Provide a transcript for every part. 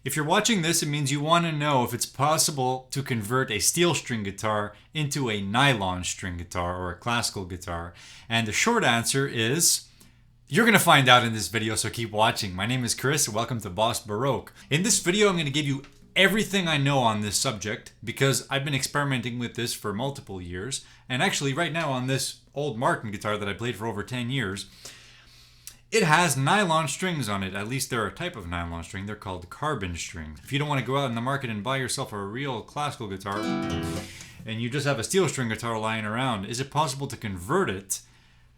If you're watching this, it means you want to know if it's possible to convert a steel string guitar into a nylon string guitar or a classical guitar. And the short answer is, you're going to find out in this video, so keep watching. My name is Chris and welcome to Boss Baroque. In this video, I'm going to give you everything I know on this subject because I've been experimenting with this for multiple years. And actually right now on this old Martin guitar that I played for over 10 years, it has nylon strings on it. At least they're a type of nylon string. They're called carbon strings. If you don't want to go out in the market and buy yourself a real classical guitar and you just have a steel string guitar lying around, is it possible to convert it?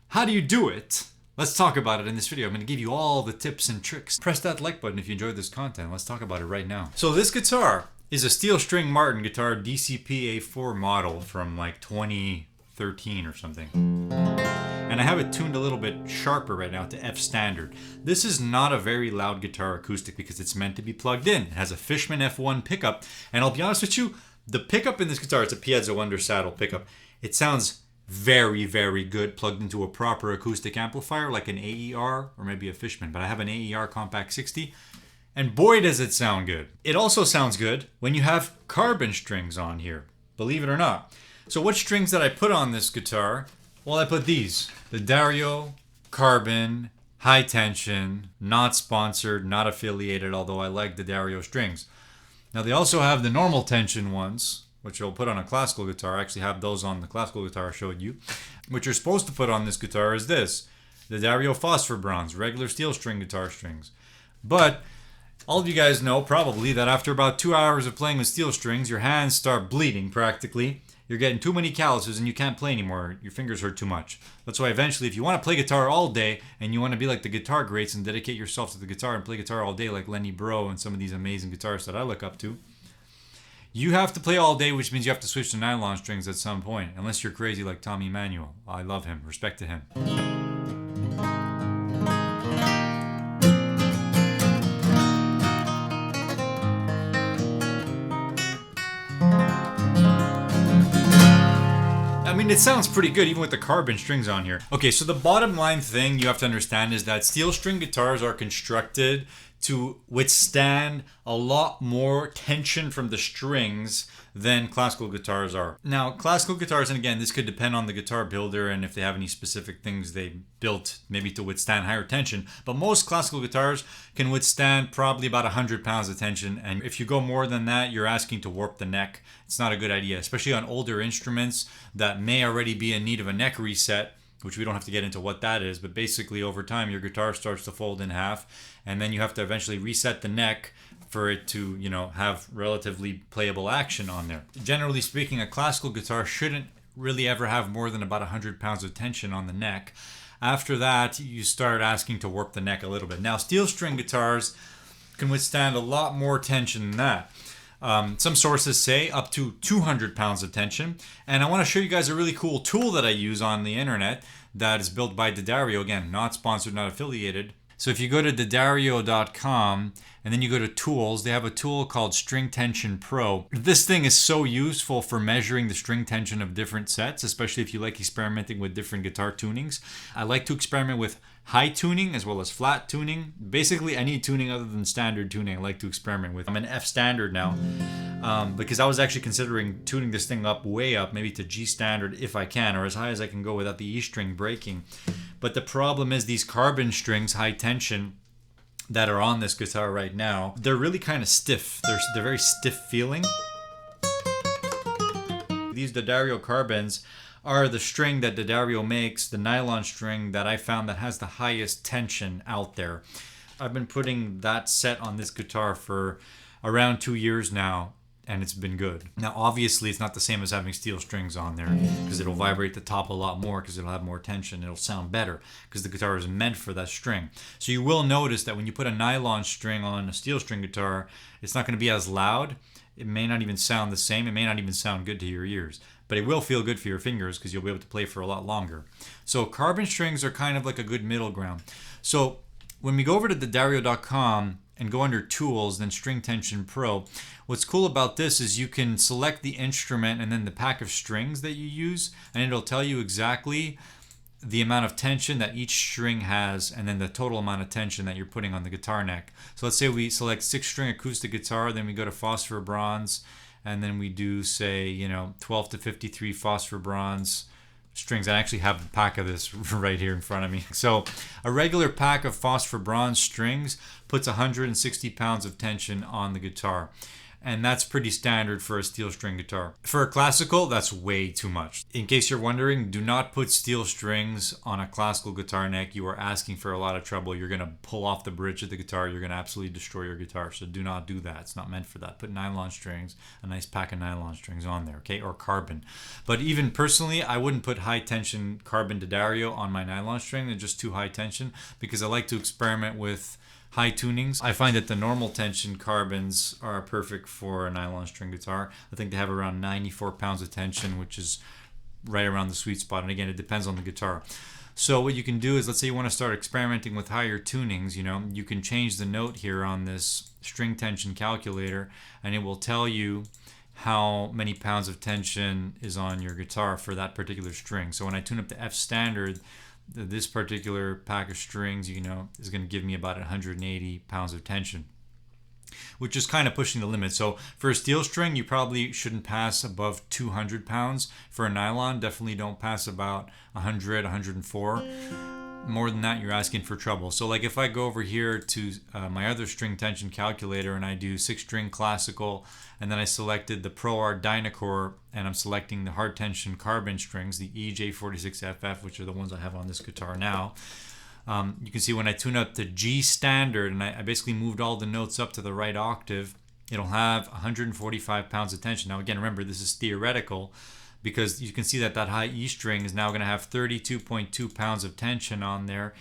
How do you do it? Let's talk about it in this video. I'm going to give you all the tips and tricks. Press that like button if you enjoyed this content. Let's talk about it right now. So this guitar is a steel string Martin guitar DCP A4 model from like 2013 or something. And I have it tuned a little bit sharper right now to F standard. This is not a very loud guitar acoustic because it's meant to be plugged in. It has a Fishman F1 pickup. And I'll be honest with you, the pickup in this guitar, it's a piezo under saddle pickup. It sounds very, very good plugged into a proper acoustic amplifier like an AER or maybe a Fishman. But I have an AER Compact 60. And boy, does it sound good. It also sounds good when you have carbon strings on here, believe it or not. So what strings did I put on this guitar? Well, I put these. The Dario Carbon High Tension, not sponsored, not affiliated, although I like the Dario strings. Now they also have the normal tension ones, which I'll put on a classical guitar. I actually have those on the classical guitar I showed you. What you're supposed to put on this guitar is this. The Dario Phosphor Bronze, regular steel string guitar strings. But all of you guys know probably that after about 2 hours of playing with steel strings, your hands start bleeding practically. You're getting too many calluses and you can't play anymore. Your fingers hurt too much. That's why eventually, if you want to play guitar all day and you want to be like the guitar greats and dedicate yourself to the guitar and play guitar all day like Lenny Breau and some of these amazing guitarists that I look up to, you have to play all day, which means you have to switch to nylon strings at some point. Unless you're crazy like Tom Emanuel. I love him. Respect to him. I mean, it sounds pretty good even with the carbon strings on here. Okay, so the bottom line thing you have to understand is that steel string guitars are constructed to withstand a lot more tension from the strings than classical guitars are. Now, classical guitars, and again, this could depend on the guitar builder and if they have any specific things they built maybe to withstand higher tension, but most classical guitars can withstand probably about 100 pounds of tension, and if you go more than that, you're asking to warp the neck. It's not a good idea, especially on older instruments that may already be in need of a neck reset, which we don't have to get into what that is, but basically over time your guitar starts to fold in half and then you have to eventually reset the neck for it to, you know, have relatively playable action on there. Generally speaking, a classical guitar shouldn't really ever have more than about 100 pounds of tension on the neck. After that, you start asking to warp the neck a little bit. Now, steel string guitars can withstand a lot more tension than that. Some sources say up to 200 pounds of tension. And I want to show you guys a really cool tool that I use on the internet that is built by Dario. Again, not sponsored, not affiliated. So if you go to dario.com and then you go to tools, they have a tool called String Tension Pro. This thing is so useful for measuring the string tension of different sets, especially if you like experimenting with different guitar tunings. I like to experiment with high tuning as well as flat tuning. Basically any tuning other than standard tuning I like to experiment with. I'm in F standard now because I was actually considering tuning this thing up, way up, maybe to G standard if I can, or as high as I can go without the E string breaking. But the problem is these carbon strings, high tension, that are on this guitar right now, they're really kind of stiff. They're very stiff feeling. These Dario carbons are the string that Dario makes, the nylon string that I found that has the highest tension out there. I've been putting that set on this guitar for around 2 years now, and it's been good. Now, obviously, it's not the same as having steel strings on there because it'll vibrate the top a lot more because it'll have more tension. It'll sound better because the guitar is meant for that string. So you will notice that when you put a nylon string on a steel string guitar, it's not going to be as loud. It may not even sound the same. It may not even sound good to your ears, but it will feel good for your fingers because you'll be able to play for a lot longer. So carbon strings are kind of like a good middle ground. So when we go over to dario.com and go under Tools, then String Tension Pro, what's cool about this is you can select the instrument and then the pack of strings that you use, and it'll tell you exactly the amount of tension that each string has, and then the total amount of tension that you're putting on the guitar neck. So let's say we select 6-string acoustic guitar, then we go to phosphor bronze, and then we do, say, 12 to 53 phosphor bronze strings. I actually have a pack of this right here in front of me. So a regular pack of phosphor bronze strings puts 160 pounds of tension on the guitar. And that's pretty standard for a steel string guitar. For a classical, that's way too much. In case you're wondering, do not put steel strings on a classical guitar neck. You are asking for a lot of trouble. You're going to pull off the bridge of the guitar. You're going to absolutely destroy your guitar. So do not do that. It's not meant for that. Put nylon strings, a nice pack of nylon strings on there, okay? Or carbon. But even personally, I wouldn't put high tension carbon D'Addario on my nylon string. They're just too high tension, because I like to experiment with high tunings. I find that the normal tension carbons are perfect for a nylon string guitar. I think they have around 94 pounds of tension, which is right around the sweet spot. And again, it depends on the guitar. So what you can do is, let's say you want to start experimenting with higher tunings, you can change the note here on this string tension calculator, and it will tell you how many pounds of tension is on your guitar for that particular string. So when I tune up to F standard, this particular pack of strings, is going to give me about 180 pounds of tension, which is kind of pushing the limit. So for a steel string, you probably shouldn't pass above 200 pounds. For a nylon, definitely don't pass about 100, 104. More than that, you're asking for trouble. So like if I go over here to my other string tension calculator and I do 6-string classical, and then I selected the Pro Art Dynacore, and I'm selecting the hard tension carbon strings, the EJ46FF, which are the ones I have on this guitar now. You can see when I tune up to G standard, and I basically moved all the notes up to the right octave, it'll have 145 pounds of tension. Now again, remember, this is theoretical, because you can see that high E string is now going to have 32.2 pounds of tension on there,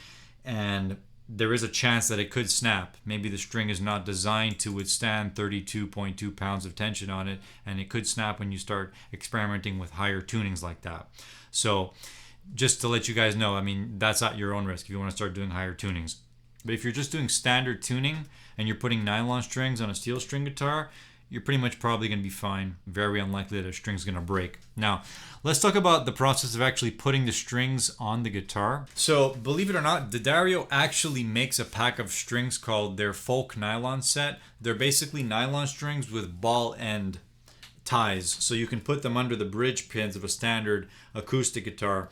and there is a chance that it could snap. Maybe the string is not designed to withstand 32.2 pounds of tension on it, and it could snap when you start experimenting with higher tunings like that. So just to let you guys know, that's at your own risk if you want to start doing higher tunings. But if you're just doing standard tuning and you're putting nylon strings on a steel string guitar, you're pretty much probably going to be fine. Very unlikely that a string's going to break. Now, let's talk about the process of actually putting the strings on the guitar. So, believe it or not, D'Addario actually makes a pack of strings called their Folk Nylon Set. They're basically nylon strings with ball end ties, so you can put them under the bridge pins of a standard acoustic guitar.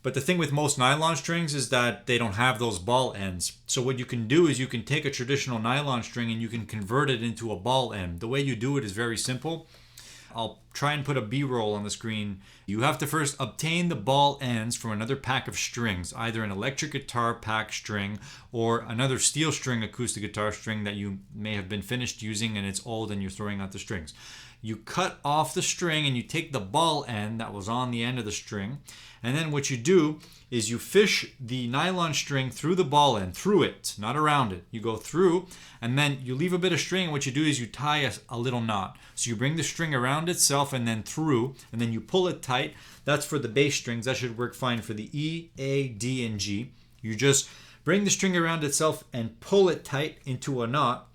But the thing with most nylon strings is that they don't have those ball ends. So what you can do is you can take a traditional nylon string and you can convert it into a ball end. The way you do it is very simple. I'll try and put a B-roll on the screen. You have to first obtain the ball ends from another pack of strings, either an electric guitar pack string or another steel string acoustic guitar string that you may have been finished using and it's old and you're throwing out the strings. You cut off the string and you take the ball end that was on the end of the string, and then what you do is you fish the nylon string through the ball end, through it, not around it. You go through, and then you leave a bit of string, and what you do is you tie a little knot. So you bring the string around itself and then through, and then you pull it tight. That's for the bass strings. That should work fine for the E, A, D, and G. You just bring the string around itself and pull it tight into a knot.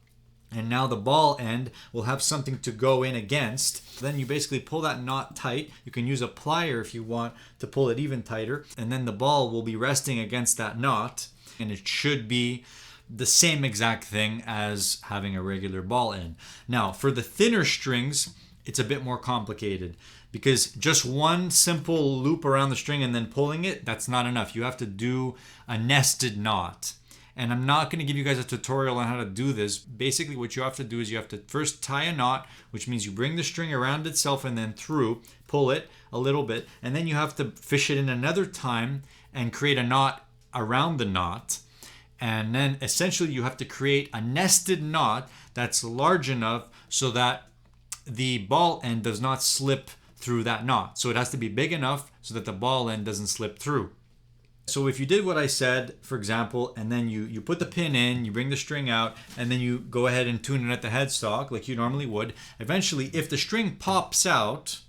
And now the ball end will have something to go in against. Then you basically pull that knot tight. You can use a plier if you want to pull it even tighter. And then the ball will be resting against that knot. And it should be the same exact thing as having a regular ball end. Now, for the thinner strings, it's a bit more complicated, because just one simple loop around the string and then pulling it, that's not enough. You have to do a nested knot. And I'm not going to give you guys a tutorial on how to do this. Basically, what you have to do is you have to first tie a knot, which means you bring the string around itself and then through, pull it a little bit, and then you have to fish it in another time and create a knot around the knot. And then essentially you have to create a nested knot that's large enough so that the ball end does not slip through that knot. So it has to be big enough so that the ball end doesn't slip through. So if you did what I said, for example, and then you put the pin in, you bring the string out, and then you go ahead and tune it at the headstock like you normally would, eventually, if the string pops out,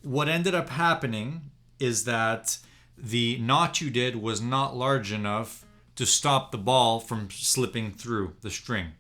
what ended up happening is that the knot you did was not large enough to stop the ball from slipping through the string.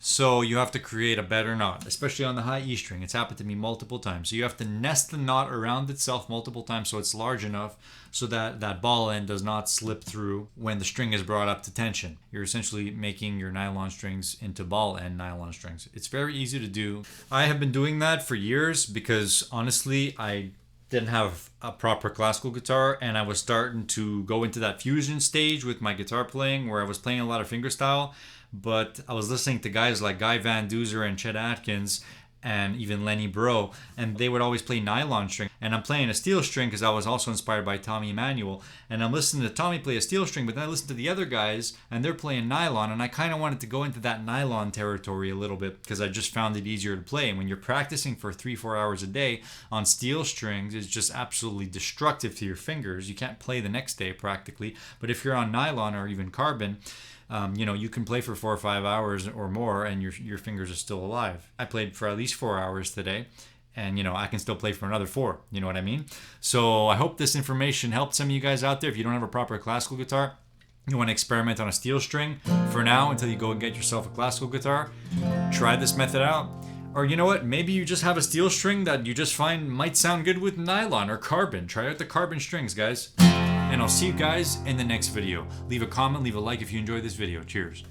So you have to create a better knot, especially on the high E string. It's happened to me multiple times. So you have to nest the knot around itself multiple times so it's large enough so that that ball end does not slip through when the string is brought up to tension. You're essentially making your nylon strings into ball end nylon strings. It's very easy to do. I have been doing that for years because honestly, I didn't have a proper classical guitar, and I was starting to go into that fusion stage with my guitar playing where I was playing a lot of fingerstyle. But I was listening to guys like Guy Van Duzer and Chet Atkins and even Lenny Bro, and they would always play nylon string. And I'm playing a steel string because I was also inspired by Tommy Emmanuel. And I'm listening to Tommy play a steel string, but then I listen to the other guys and they're playing nylon. And I kind of wanted to go into that nylon territory a little bit because I just found it easier to play. And when you're practicing for 3-4 hours a day on steel strings, it's just absolutely destructive to your fingers. You can't play the next day practically. But if you're on nylon or even carbon, you can play for 4 or 5 hours or more and your fingers are still alive. I played for at least 4 hours today, and I can still play for another 4. You know what I mean? So I hope this information helped some of you guys out there. If you don't have a proper classical guitar, you want to experiment on a steel string for now until you go and get yourself a classical guitar. Try this method out. Or you know what? Maybe you just have a steel string that you just find might sound good with nylon or carbon. Try out the carbon strings, guys. And I'll see you guys in the next video. Leave a comment, leave a like if you enjoyed this video. Cheers.